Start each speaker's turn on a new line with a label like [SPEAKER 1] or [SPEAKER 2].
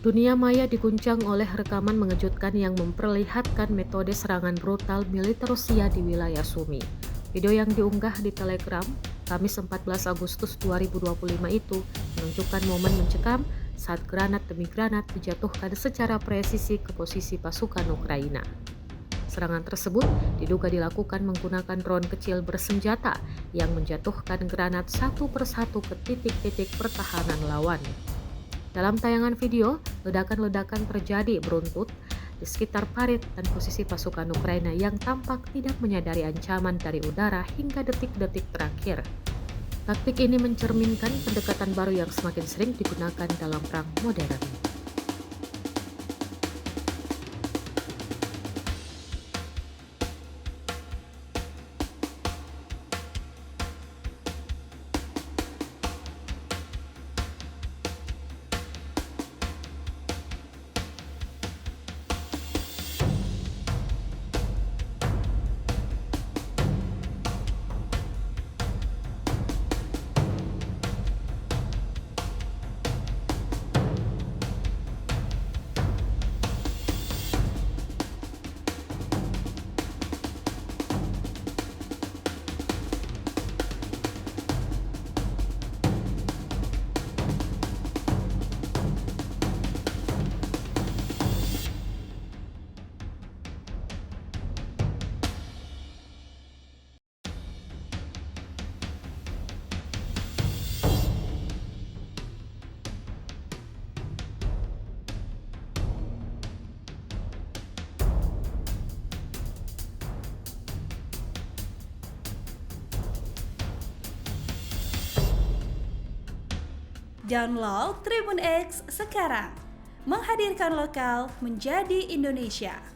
[SPEAKER 1] Dunia maya diguncang oleh rekaman mengejutkan yang memperlihatkan metode serangan brutal militer Rusia di wilayah Sumi. Video yang diunggah di Telegram Kamis 14 Agustus 2025 itu menunjukkan momen mencekam saat granat demi granat dijatuhkan secara presisi ke posisi pasukan Ukraina. Serangan tersebut diduga dilakukan menggunakan drone kecil bersenjata yang menjatuhkan granat satu persatu ke titik-titik pertahanan lawan. Dalam tayangan video, ledakan-ledakan terjadi beruntut di sekitar parit dan posisi pasukan Ukraina yang tampak tidak menyadari ancaman dari udara hingga detik-detik terakhir. Taktik ini mencerminkan pendekatan baru yang semakin sering digunakan dalam perang modern.
[SPEAKER 2] Download Tribun X sekarang, menghadirkan lokal menjadi Indonesia.